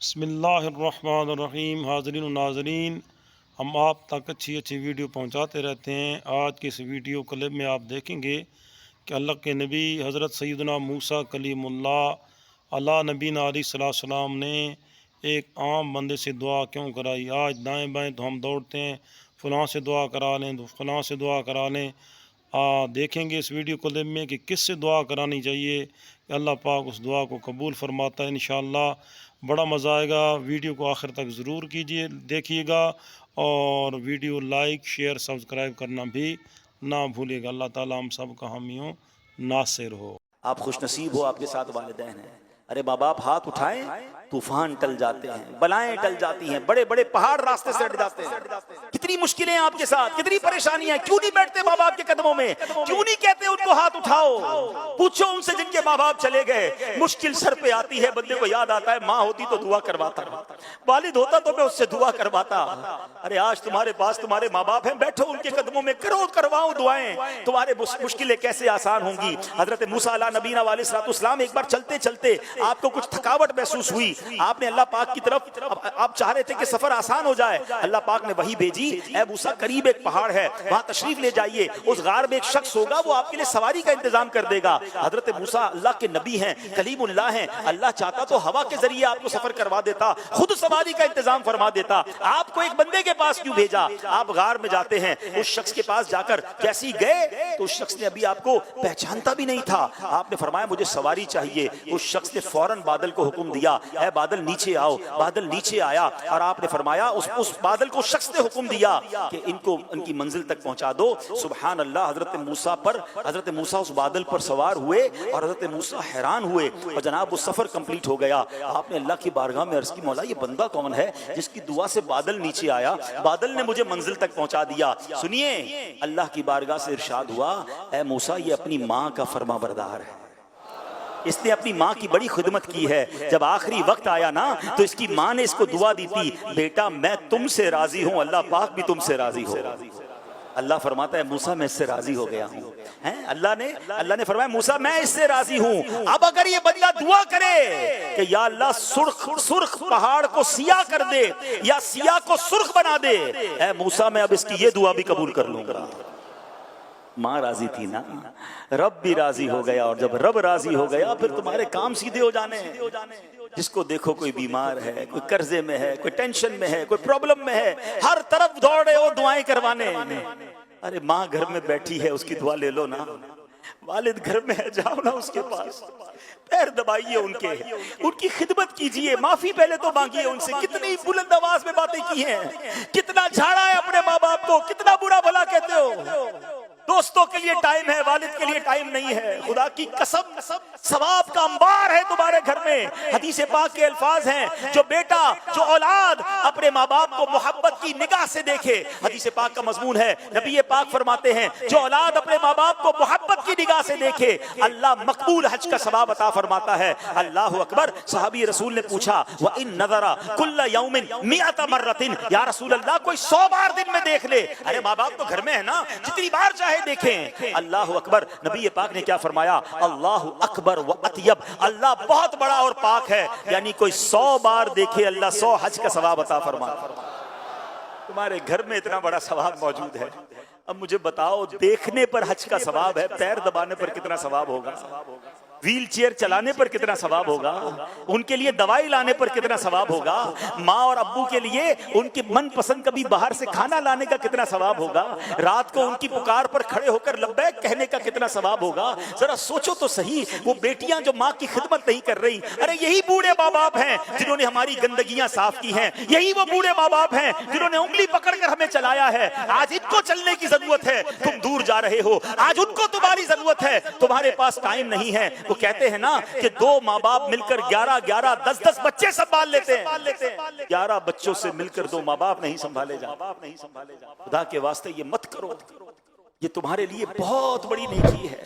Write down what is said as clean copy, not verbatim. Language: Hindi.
बिस्मिल्लाहिर्रहमानिर्रहीम। हाज़रीन व नाज़रीन, हम आप तक अच्छी अच्छी वीडियो पहुंचाते रहते हैं। आज की इस वीडियो क्लिप में आप देखेंगे कि अल्लाह के नबी हज़रत सैयदना मूसा कलीमुल्लाह अला नबीना अलैहिस्सलाम ने एक आम बंदे से दुआ क्यों कराई। आज दाएं बाएं तो हम दौड़ते हैं, फ़लाँ से दुआ करा लें तो फ़लाँ से दुआ करा लें। देखेंगे इस वीडियो क्लिप में कि किससे दुआ करानी चाहिए कि अल्लाह पाक उस दुआ को कबूल फरमाता है। इंशाअल्लाह बड़ा मज़ा आएगा। वीडियो को आखिर तक ज़रूर कीजिए, देखिएगा और वीडियो लाइक शेयर सब्सक्राइब करना भी ना भूलिएगा। अल्लाह ताला हम सब का हामी हो, नासिर हो। आप खुशनसीब हो, आपके साथ वालिदैन हैं। अरे माँ बाप हाथ उठाएं, तूफान टल जाते हैं, बलाएं टल जाती हैं, बड़े बड़े पहाड़ रास्ते से हट जाते हैं। कितनी मुश्किलें आपके साथ, कितनी परेशानियां। क्यों नहीं बैठते माँ बाप के कदमों में? क्यों नहीं कहते उनको हाथ उठाओ? पूछो उनसे जिनके माँ बाप चले गए। मुश्किल सर पे आती है, बंदे को याद आता है माँ होती तो दुआ करवाता, वालिद होता तो मैं उससे दुआ करवाता। अरे आज तुम्हारे पास तुम्हारे माँ बाप हैं, बैठो उनके कदमों में, करो करवाओ दुआएं। तुम्हारे मुश्किलें कैसे आसान होंगी। हजरत मूसा अला नबीना अलैहिस्सलाम एक बार चलते चलते आपको कुछ थकावट महसूस हुई, आपने अल्लाह पाक की तरफ आप चाह रहे थे कि सफर आसान हो जाए। अल्लाह पाक ने वही भेजी, ए मूसा करीब एक पहाड़ है, वहां तशरीफ ले जाइए, उस गार में एक शख्स होगा, वो आपके लिए सवारी का इंतजाम कर देगा। हजरत मूसा अल्लाह के नबी हैं, कलीमुल्लाह हैं। अल्लाह चाहता तो हवा के जरिए आपको सफर करवा देता, खुद सवारी का इंतजाम फरमा देता। आपको एक बंदे के पास क्यों भेजा? आप गार में जाते हैं, उस शख्स के पास जाकर जैसे ही गए तो उस शख्स ने अभी आपको पहचानता भी नहीं था। आपने फरमाया मुझे सवारी चाहिए। उस शख्स ने फौरन बादल को हुक्म दिया, है बादल नीचे आओ। बादल नीचे आया और आपने फरमाया उस बादल को शख्स ने हुक्म दिया कि इनको इनकी मंजिल तक पहुंचा दो। सुभान अल्लाह। हजरत मूसा उस बादल पर सवार हुए और हजरत मूसा हैरान हुए और जनाब वो सफर कंप्लीट हो गया। आपने अल्लाह की बारगाह में अर्ज की, मौला ये बंदा कौन है जिसकी दुआ से बादल नीचे आया, बादल ने मुझे मंजिल तक पहुंचा दिया। सुनिए, अल्लाह की बारगाह से इरशाद हुआ, ए मूसा ये अपनी माँ का फरमाबरदार है, इसने अपनी माँ की बड़ी खिदमत की है। जब आखिरी वक्त आया ना तो इसकी माँ ने इसको दुआ दी थी, बेटा मैं तुमसे राजी हूँ, अल्लाह पाक भी तुमसे राजी हो। अल्लाह फरमाता है मूसा मैं इससे राजी हो गया हूँ। अल्लाह ने फरमाया मूसा मैं इससे राजी हूँ। अब अगर ये बंदा दुआ करे कि या अल्लाह सुर्ख पहाड़ को सिया कर दे या सिया को सुर्ख बना दे, ऐ मूसा मैं अब इसकी ये दुआ भी कबूल कर लूंगा। माँ राजी थी ना, रब भी राजी हो गया, और जब रब राजी हो गया फिर तुम्हारे काम सीधे हो जाने हैं। जिसको देखो कोई बीमार है, कोई कर्जे में है, कोई टेंशन में है, कोई प्रॉब्लम में है, हर तरफ दौड़े हो दुआएं करवाने। अरे माँ घर में बैठी है, उसकी दुआ ले लो ना। वालिद घर में है, जाओ ना उसके पास, पैर दबाइए उनकी खिदमत कीजिए, माफी पहले तो मांगिए उनसे। कितनी बुलंद आवाज में बातें की हैं, कितना झाड़ा है अपने माँ बाप को, कितना बुरा भला कहते हो। दोस्तों के लिए टाइम है, वालिद के लिए टाइम नहीं है। खुदा की कसम सवाब का अंबार है तुम्हारे घर में। हदीस पाक के अल्फाज हैं, जो बेटा जो औलाद अपने माँ बाप को मोहब्बत की निगाह से देखे, हदीस पाक का मजमून है, नबी पाक फरमाते हैं जो औलाद अपने माँ बाप को मोहब्बत की निगाह से देखे अल्लाह मकबूल हज का सवाब अता फरमाता है। अल्लाह अकबर। सहाबी रसूल ने पूछा व इन नज़रा कुल्ल यौमिन मिअत मर्रतिन, या रसूल अल्लाह कोई 100 बार दिन में देख ले। अरे माँ बाप तो घर में है ना, जितनी बार चाहे देखें। अल्लाह अकबर। नबी पाक ने क्या फरमाया, अल्लाह अकबर व अतयब, अल्लाह बहुत बड़ा और पाक है, यानी कोई 100 बार देखे अल्लाह 100 हज का सवाब अता फरमाता। तुम्हारे घर में इतना बड़ा सवाब मौजूद है, अब मुझे बताओ देखने पर हज का सवाब है, पैर दबाने पर कितना सवाब होगा, व्हील चेयर चलाने पर कितना सवाब होगा, उनके लिए दवाई लाने पर कितना सवाब होगा, माँ और अब्बू के लिए उनके मनपसंद कभी बाहर से खाना लाने का कितना सवाब होगा, रात को उनकी पुकार पर खड़े होकर लब्बैक कहने का कितना सवाब होगा। जरा सोचो तो सही, वो बेटियां जो माँ की खिदमत नहीं कर रही, अरे यही बूढ़े माँ बाप हैं जिन्होंने हमारी गंदगियां साफ की हैं, यही वो बूढ़े माँ बाप हैं जिन्होंने उंगली पकड़कर हमें चलाया है। आज इनको चलने की जरूरत है, तुम दूर जा रहे हो, आज उनको तुम्हारी जरूरत है, तुम्हारे पास टाइम नहीं है। वो कहते हैं ना कि 2 माँ बाप मिलकर 11 10 बच्चे संभाल लेते हैं, 11 बच्चों से मिलकर 2 माँ बाप नहीं संभाले जाते। खुदा के वास्ते ये मत करो, ये तुम्हारे लिए बहुत बड़ी नेकी है।